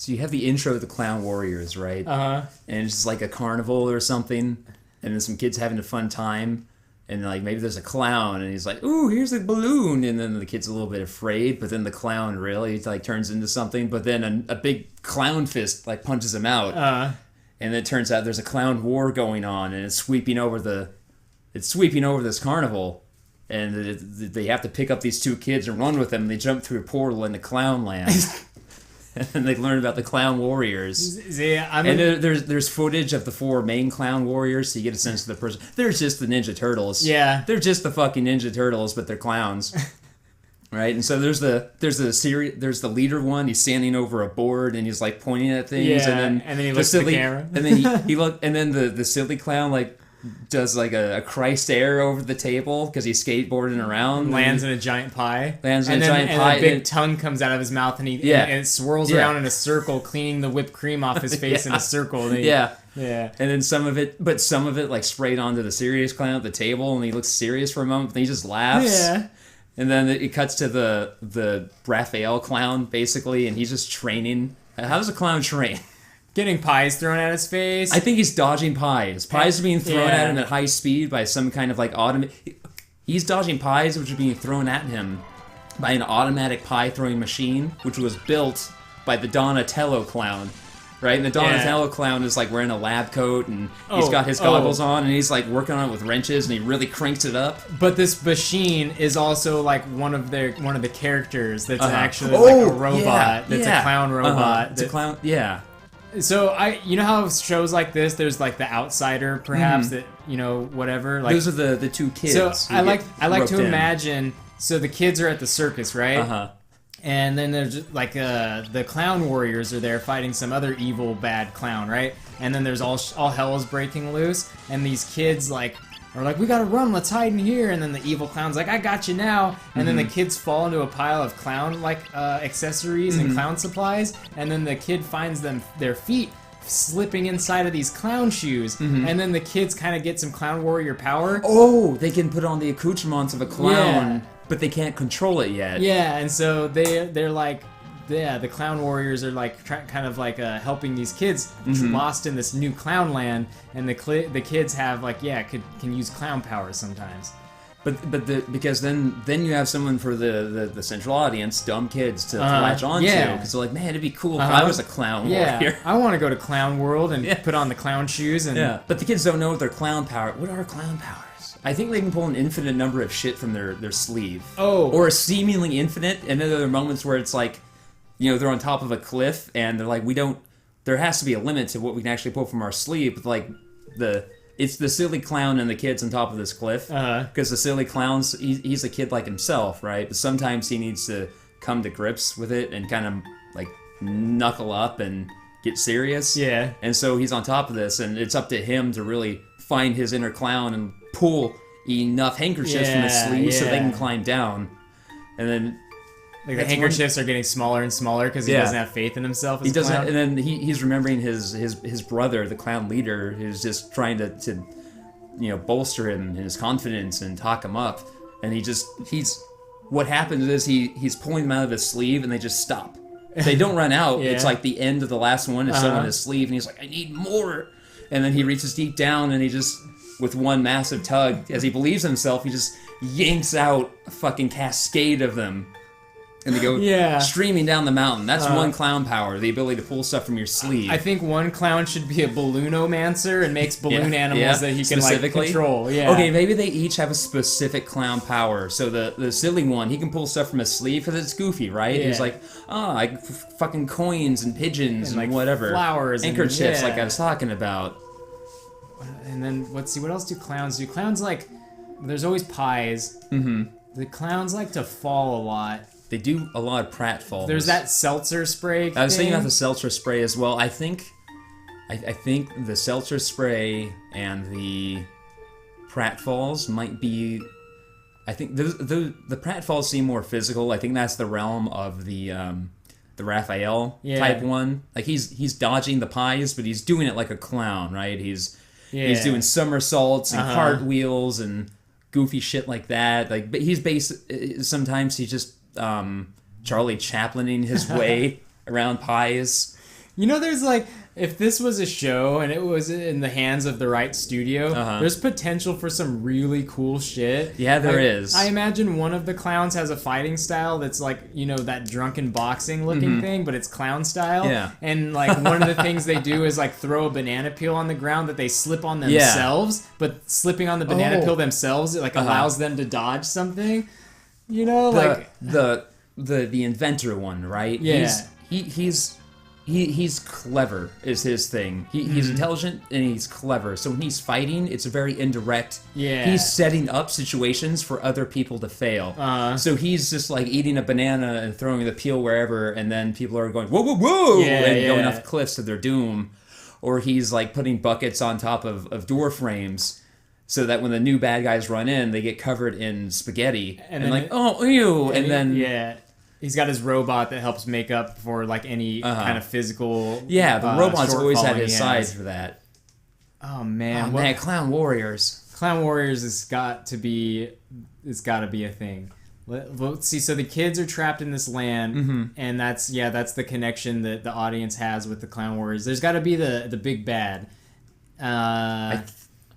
So you have the intro of the Clown Warriors, right? Uh-huh. And it's just like a carnival or something, and then some kids having a fun time, and like maybe there's a clown, and he's like, "Ooh, here's a balloon," and then the kid's a little bit afraid, but then the clown really like turns into something, but then a big clown fist like punches him out, and then it turns out there's a clown war going on, and it's sweeping over this carnival. And they have to pick up these two kids and run with them. And they jump through a portal into clown land. And they learn about the Clown Warriors. There's footage of the 4 main Clown Warriors, so you get a sense of the person. They're just the Ninja Turtles. Yeah. They're just the fucking Ninja Turtles, but they're clowns. Right? And so there's the leader one. He's standing over a board and he's like pointing at things. Yeah, and then he looks at the camera. And then and then the silly clown like does like a Christ air over the table because he's skateboarding around. Lands in a giant pie. And a big tongue comes out of his mouth and and it swirls around in a circle, cleaning the whipped cream off his face in a circle. And And then some of it like sprayed onto the serious clown at the table, and he looks serious for a moment, but then he just laughs. Yeah. And then it cuts to the Raphael clown, basically, and he's just training. How does a clown train? Getting pies thrown at his face. I think he's dodging pies. Pies are being thrown at him at high speed by some kind of like He's dodging pies which are being thrown at him by an automatic pie throwing machine, which was built by the Donatello clown. Right? And the Donatello clown is like wearing a lab coat and he's got his goggles on and he's like working on it with wrenches and he really cranks it up. But this machine is also like one of the characters that's actually like a robot. That's a clown robot. It's a clown. Yeah. So you know how shows like this, there's like the outsider, perhaps that whatever. Like those are the 2 kids. So I like to imagine. So the kids are at the circus, right? And then there's like the clown warriors are there fighting some other evil bad clown, right? And then there's all hell is breaking loose, and these kids are like, we gotta run, let's hide in here. And then the evil clown's like, I got you now. And then the kids fall into a pile of clown accessories and clown supplies. And then the kid finds their feet slipping inside of these clown shoes. And then the kids kind of get some clown warrior power. Oh, they can put on the accoutrements of a clown, but they can't control it yet. Yeah, and so they're like, the clown warriors are like helping these kids lost in this new clown land, and the kids have can use clown powers sometimes. Because then you have someone for the central audience, dumb kids, to latch on to. Because they're like, man, it'd be cool if I was a clown warrior. I want to go to Clown World and put on the clown shoes. And But the kids don't know what their clown power. What are clown powers? I think they can pull an infinite number of shit from their sleeve. Oh. Or a seemingly infinite, and then there are moments where it's like, they're on top of a cliff, and they're like, there has to be a limit to what we can actually pull from our sleeve, but like, it's the silly clown and the kids on top of this cliff, because the silly clown's, he's a kid like himself, right? But sometimes he needs to come to grips with it and kind of like knuckle up and get serious. Yeah. And so he's on top of this, and it's up to him to really find his inner clown and pull enough handkerchiefs from his sleeve so they can climb down. And then the handkerchiefs are getting smaller and smaller because he doesn't have faith in himself as a clown. And then he's remembering his brother, the clown leader, who's just trying to bolster him in his confidence and talk him up. And what happens is he's pulling them out of his sleeve and they just stop. They don't run out. It's like the end of the last one is still on his sleeve, and he's like, I need more. And then he reaches deep down and he just, with one massive tug, as he believes in himself, he just yanks out a fucking cascade of them. And they go streaming down the mountain. That's one clown power, the ability to pull stuff from your sleeve. I think one clown should be a balloonomancer and makes balloon animals that he can control. Yeah. Okay, maybe they each have a specific clown power. So the silly one, he can pull stuff from his sleeve because it's goofy, right? Yeah. He's like, fucking coins and pigeons and whatever. Flowers. Handkerchiefs like I was talking about. And then, let's see, what else do clowns do? Clowns there's always pies. Mm-hmm. The clowns like to fall a lot. They do a lot of pratfalls. There's that seltzer spray thing. I was thinking about the seltzer spray as well. I think the seltzer spray and the pratfalls might be... I think the pratfalls seem more physical. I think that's the realm of the Raphael type one. Like he's dodging the pies, but he's doing it like a clown, right? He's doing somersaults and cartwheels and goofy shit like that. Like, but sometimes he's just Charlie Chaplining his way around pies. You know, there's like, if this was a show and it was in the hands of the right studio, there's potential for some really cool shit. Yeah, there is. I imagine one of the clowns has a fighting style that's like, you know, that drunken boxing looking thing, but it's clown style. Yeah. And like one of the things they do is like throw a banana peel on the ground that they slip on themselves, but slipping on the banana peel themselves, it like allows them to dodge something. You know, the inventor one, right? Yeah. He's clever is his thing. He's intelligent and he's clever. So when he's fighting, it's a very indirect. Yeah. He's setting up situations for other people to fail. So he's just like eating a banana and throwing the peel wherever, and then people are going whoa whoa whoa and going off cliffs to their doom. Or he's like putting buckets on top of door frames, so that when the new bad guys run in, they get covered in spaghetti and like oh ew, and then he's got his robot that helps make up for like any kind of physical. Yeah, the robot's always at his side for that. Oh man, man, Clown Warriors. Clown Warriors has got to be. It's got to be a thing. Let's see. So the kids are trapped in this land, and that's the connection that the audience has with the Clown Warriors. There's got to be the big bad.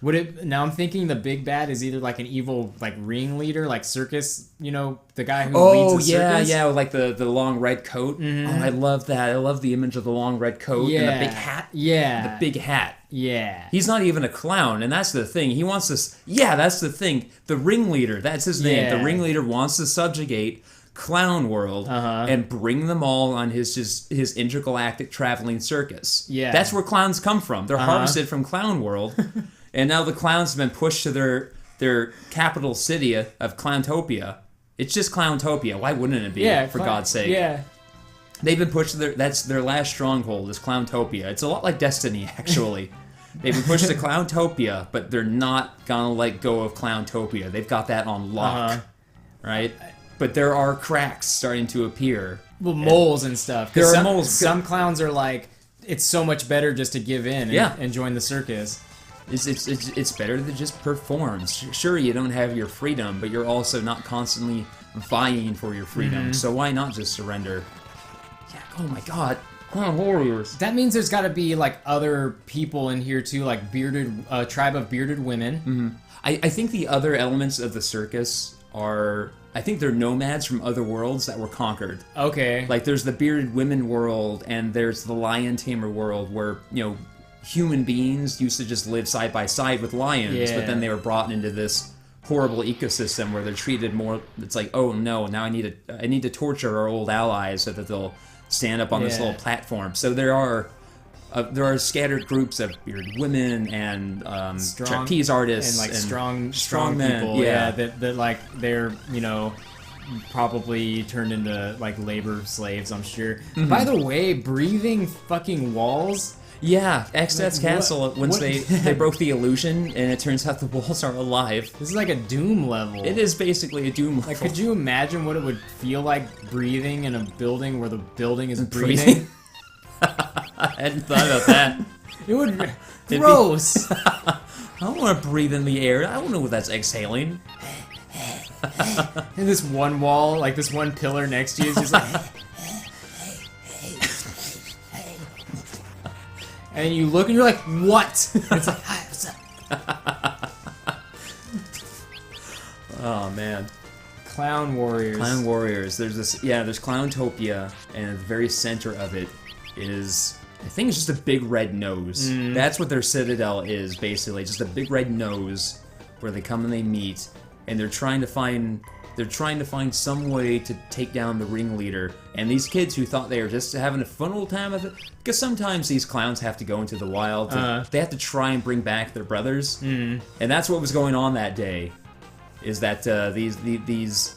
Would it? Now I'm thinking the big bad is either like an evil like ringleader, like circus, you know, the guy who leads the circus. Yeah, with like the long red coat. Oh, I love that. I love the image of the long red coat and the big hat. Yeah. The big hat. Yeah. He's not even a clown, and that's the thing. He wants this. Yeah, that's the thing. The ringleader, that's his name. The ringleader wants to subjugate Clown World and bring them all on his intergalactic traveling circus. Yeah. That's where clowns come from. They're harvested from Clown World. And now the clowns have been pushed to their capital city of Clowntopia. It's just Clowntopia. Why wouldn't it be? For God's sake. Yeah. They've been pushed to that's their last stronghold is Clowntopia. It's a lot like Destiny, actually. They've been pushed to Clowntopia, but they're not gonna let go of Clowntopia. They've got that on lock, right? But there are cracks starting to appear. Well, moles and stuff. There are moles. Some clowns are like, it's so much better just to give in and join the circus. It's better to just perform. Sure, you don't have your freedom, but you're also not constantly vying for your freedom. So why not just surrender? Yeah. Oh my God, Clown Warriors. That means there's got to be like other people in here too, like tribe of bearded women. I think the other elements of the circus are. I think they're nomads from other worlds that were conquered. Okay. Like there's the bearded women world, and there's the lion tamer world, where human beings used to just live side by side with lions, but then they were brought into this horrible ecosystem where they're treated more. It's like, oh no, now I need to torture our old allies so that they'll stand up on this little platform. So there are scattered groups of bearded women and trapeze artists and like strong men. People. That like they're probably turned into like labor slaves. I'm sure. By the way, breathing fucking walls. Yeah, Extat's Castle, once they broke the illusion, and it turns out the walls are alive. This is like a Doom level. It is basically a Doom level. Like, could you imagine what it would feel like breathing in a building where the building is breathing? I hadn't thought about that. It would be gross. I don't want to breathe in the air. I don't know what that's exhaling. And this one wall, like this one pillar next to you is just like... And you look and you're like, what? And it's like, hi, what's up? Oh, man. Clown Warriors. Clown Warriors. There's Clowntopia, and at the very center of it is, I think it's just a big red nose. That's what their citadel is, basically. Just a big red nose where they come and they meet, and they're trying to find some way to take down the ringleader. And these kids who thought they were just having a fun old time with it, because sometimes these clowns have to go into the wild. They have to try and bring back their brothers. And that's what was going on that day, is that these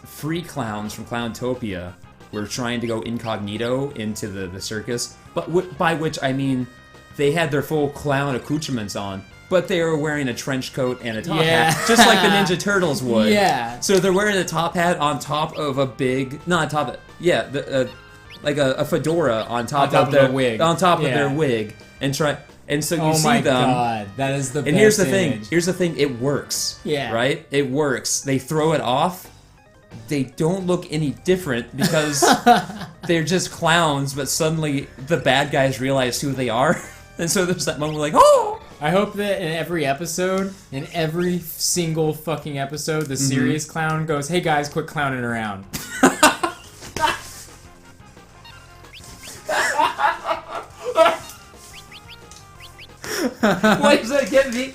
free clowns from Clowntopia were trying to go incognito into the circus. But by which I mean they had their full clown accoutrements on, but they were wearing a trench coat and a top hat, just like the Ninja Turtles would. Yeah. So they're wearing a top hat on top of a big, not a top hat, like a fedora on top of their wig. On top of their wig, and so you see them. Oh my God, that is the best. And here's the image. thing. Here's the thing. It works. Yeah. Right. It works. They throw it off, they don't look any different because they're just clowns, but suddenly the bad guys realize who they are. And so there's that moment like, oh! I hope that in every single fucking episode, the serious clown goes, hey guys, quit clowning around. Why does that get me?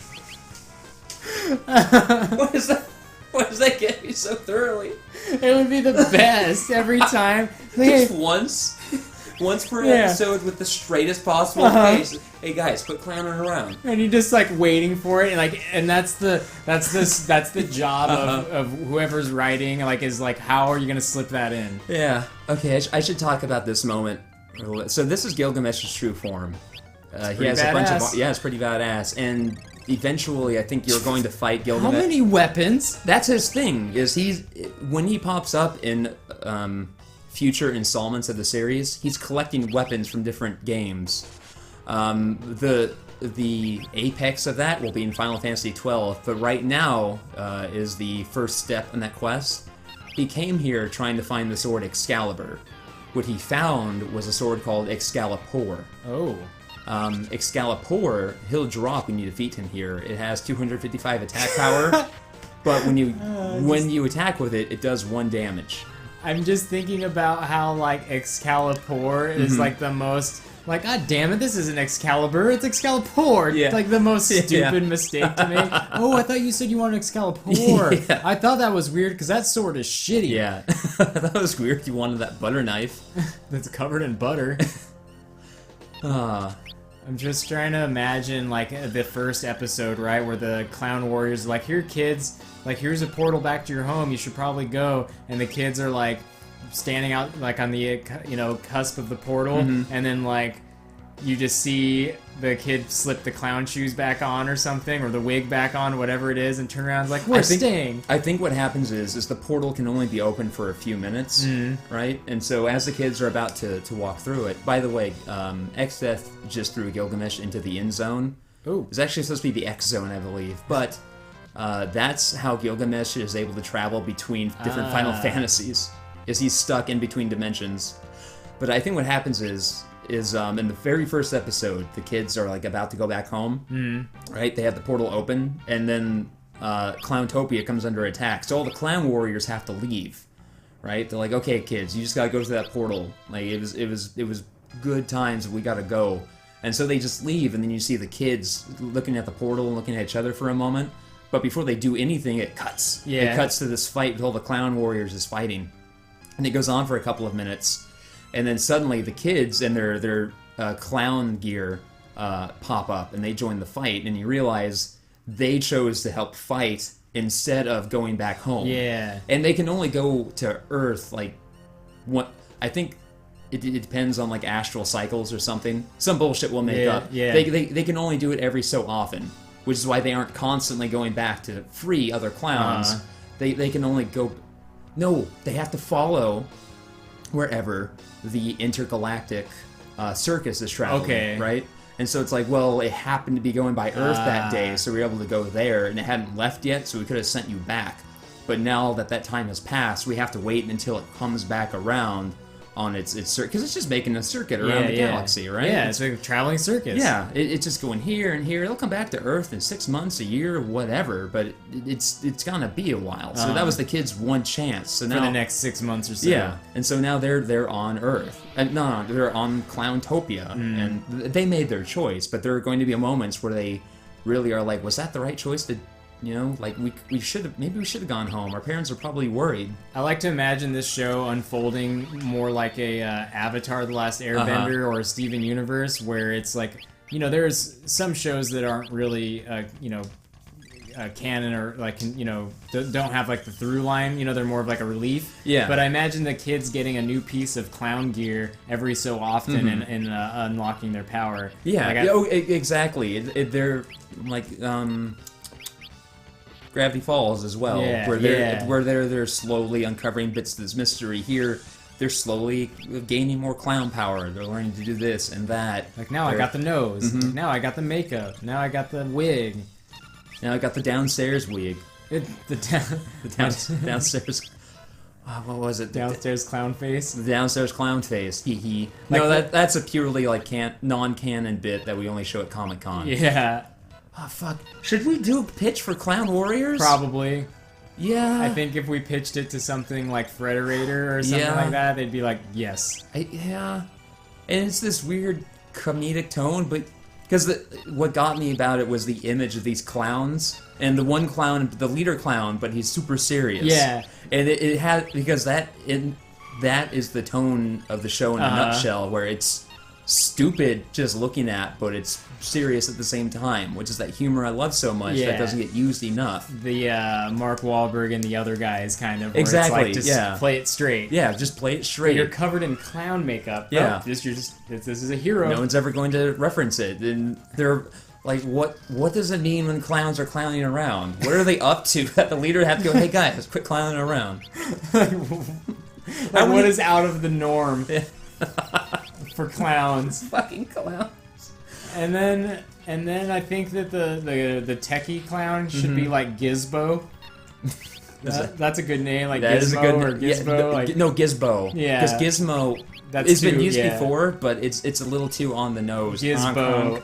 Why does that get me so thoroughly? It would be the best every time. Just once per episode with the straightest possible face. Hey guys, quit clowning around. And you're just like waiting for it, and that's the job of whoever's writing. Like, is like, how are you gonna slip that in? Yeah. Okay, I should talk about this moment. So this is Gilgamesh's true form. He has a bunch of it's pretty badass, and eventually I think you're going to fight Gilgamesh. How many weapons? That's his thing. When he pops up in future installments of the series, he's collecting weapons from different games. The apex of that will be in Final Fantasy XII, but right now is the first step in that quest. He came here trying to find the sword Excalibur. What he found was a sword called Excalibur. Oh. Excalibur, he'll drop when you defeat him here. It has 255 attack power, but when you attack with it, it does 1 damage. I'm just thinking about how, like, Excalibur is, like, the most... Like, god damn it, this isn't Excalibur, it's Excalibur! Yeah. Like, the most stupid mistake to make. Oh, I thought you said you wanted Excalibur. Yeah. I thought that was weird, because that sword is shitty. Yeah. That was weird. You wanted that butter knife. That's covered in butter. I'm just trying to imagine, like, the first episode, right, where the clown warriors are like, here, kids, like, here's a portal back to your home, you should probably go, and the kids are, like, standing out, like, on the, cusp of the portal, and then, like, you just see the kid slip the clown shoes back on or something, or the wig back on, whatever it is, and turn around and like, we're staying. I think what happens is the portal can only be open for a few minutes, right? And so as the kids are about to walk through it, by the way, X-Death just threw Gilgamesh into the end zone. Ooh. It's actually supposed to be the X zone, I believe, but that's how Gilgamesh is able to travel between different Final Fantasies, is he's stuck in between dimensions. But I think what happens is in the very first episode, the kids are like about to go back home, right? They have the portal open, and then Clowntopia comes under attack. So all the clown warriors have to leave, right? They're like, okay, kids, you just gotta go to that portal. Like it was good times. We gotta go. And so they just leave, and then you see the kids looking at the portal and looking at each other for a moment. But before they do anything, it cuts. Yeah. It cuts to this fight with all the clown warriors is fighting, and it goes on for a couple of minutes. And then suddenly the kids and their clown gear pop up, and they join the fight, and you realize they chose to help fight instead of going back home. Yeah. And they can only go to Earth, like, what I think it depends on, like, astral cycles or something. Some bullshit will make up. Yeah. They can only do it every so often, which is why they aren't constantly going back to free other clowns. They can only go... No, they have to follow wherever the intergalactic circus is traveling, right? And so it's like, well, it happened to be going by Earth that day, so we were able to go there, and it hadn't left yet, so we could have sent you back. But now that time has passed, we have to wait until it comes back around on its circuit, because it's just making a circuit around the galaxy, right? Yeah, it's like a traveling circus. Yeah, it's just going here and here. It'll come back to Earth in 6 months, a year, whatever, but it's gonna be a while. So that was the kids' one chance. So now, for the next 6 months or so. Yeah, and so now they're on Earth. No, they're on Clowntopia, and they made their choice, but there are going to be moments where they really are like, was that the right choice to... You know, like, we should have gone home. Our parents are probably worried. I like to imagine this show unfolding more like a Avatar: The Last Airbender or a Steven Universe, where it's like, you know, there's some shows that aren't really, canon or, like, you know, don't have, like, the through line. You know, they're more of, like, a relief. Yeah. But I imagine the kids getting a new piece of clown gear every so often and unlocking their power. Yeah, like exactly. They're, like, Gravity Falls as well, where they're slowly uncovering bits of this mystery. Here, they're slowly gaining more clown power. They're learning to do this and that. Like, now I got the nose. Like, now I got the makeup. Now I got the wig. Now I got the downstairs wig. The downstairs. what was it? Downstairs clown face. The downstairs clown face. Hee hee. No, that's a purely like non-canon bit that we only show at Comic-Con. Yeah. Oh fuck. Should we do a pitch for Clown Warriors? Probably. Yeah. I think if we pitched it to something like Frederator or something like that, they'd be like, yes. Yeah. And it's this weird comedic tone, but because what got me about it was the image of these clowns, and the one clown, the leader clown, but he's super serious. Yeah. And it had, because that is the tone of the show in a nutshell, where it's stupid just looking at, but it's serious at the same time, which is that humor I love so much that doesn't get used enough. The Mark Wahlberg and the other guys kind of, where exactly. It's like, just play it straight. Yeah, just play it straight. But you're covered in clown makeup. Yeah, this is a hero. No one's ever going to reference it, and they're like, what does it mean when clowns are clowning around? What are they up to that the leader have to go, hey guys, quit clowning around? What is out of the norm? For clowns. Fucking clowns. And then I think that the techie clown should be like Gizbo. That's a good name, like that Gizmo or Gizbo. Yeah, no, Gizbo. Yeah. Because Gizmo has been used before, but it's a little too on the nose. Gizbo.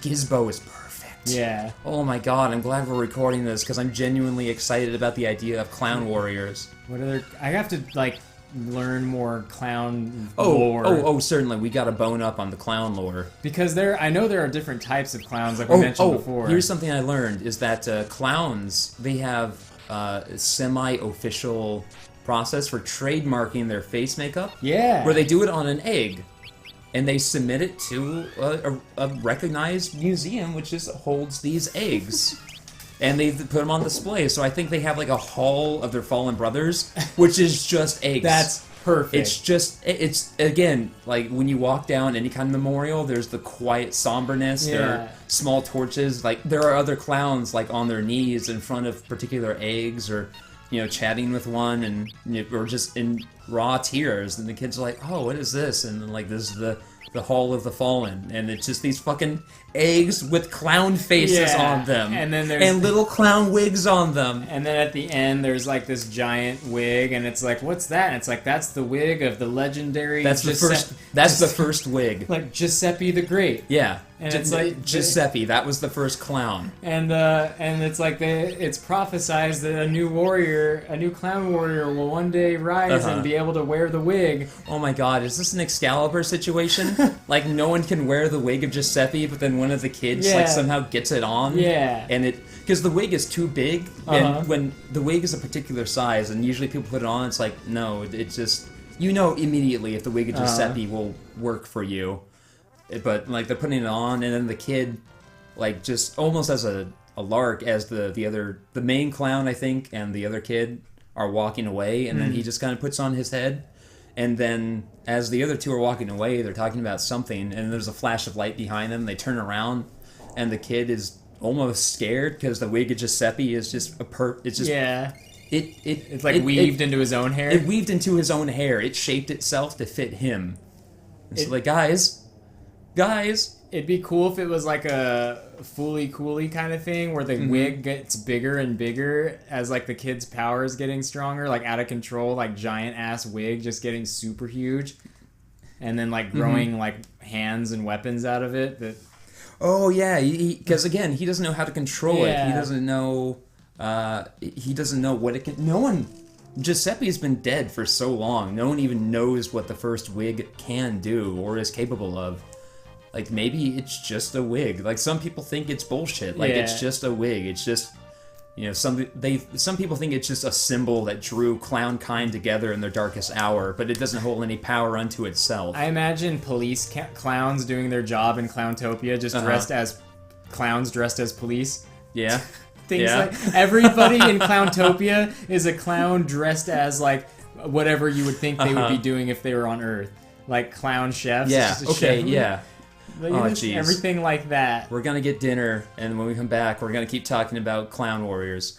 Gizbo is perfect. Yeah. Oh my god, I'm glad we're recording this because I'm genuinely excited about the idea of Clown Warriors. What other? I have to learn more clown lore. Oh, certainly. We got to bone up on the clown lore. Because I know there are different types of clowns, like we mentioned before. Here's something I learned, is that clowns, they have a semi-official process for trademarking their face makeup. Yeah. Where they do it on an egg. And they submit it to a recognized museum, which holds these eggs. And they put them on display, so I think they have like a hall of their fallen brothers, which is just eggs. That's perfect. It's again, like when you walk down any kind of memorial, there's the quiet somberness, there are small torches, like there are other clowns like on their knees in front of particular eggs, or chatting with one, and or just in raw tears, and the kids are like, oh, what is this? And then like this is the Hall of the Fallen, and it's just these fucking eggs with clown faces on them, and then there's little clown wigs on them, and then at the end there's like this giant wig, and it's like, what's that? And it's like, that's the wig of the legendary. That's the first wig, like Giuseppe the Great. Yeah, and it's like Giuseppe. That was the first clown, and it's like it's prophesized that a new clown warrior will one day rise and be able to wear the wig. Oh my god, is this an Excalibur situation? Like no one can wear the wig of Giuseppe, but then one of the kids like somehow gets it on. Yeah. And because the wig is too big, and when the wig is a particular size, and usually people put it on, it's like, no, it's just, immediately if the wig of Giuseppe will work for you. But like they're putting it on, and then the kid, like just almost as a lark, as the main clown, I think, and the other kid are walking away, and then he just kind of puts on his head. And then, as the other two are walking away, they're talking about something, and there's a flash of light behind them. They turn around, and the kid is almost scared because the wig of Giuseppe is just it's just it's like weaved into his own hair. It weaved into his own hair. It shaped itself to fit him. It's like, guys. It'd be cool if it was like a Fooly Cooly kind of thing, where the wig gets bigger and bigger as like the kid's power is getting stronger, like out of control, like giant ass wig just getting super huge, and then like growing like hands and weapons out of it. Oh yeah, because again, he doesn't know how to control it. He doesn't know. He doesn't know what it can. No one. Giuseppe's been dead for so long. No one even knows what the first wig can do or is capable of. Like, maybe it's just a wig. Like, some people think it's bullshit. Like, it's just a wig. It's just, some people think it's just a symbol that drew clownkind together in their darkest hour, but it doesn't hold any power unto itself. I imagine police clowns doing their job in Clowntopia, just dressed as clowns dressed as police. Yeah. Things like everybody in Clowntopia is a clown dressed as like whatever you would think they would be doing if they were on Earth, like clown chefs. Yeah. Okay. Yeah. Oh, jeez. Everything like that. We're gonna get dinner, and when we come back, we're gonna keep talking about Clown Warriors.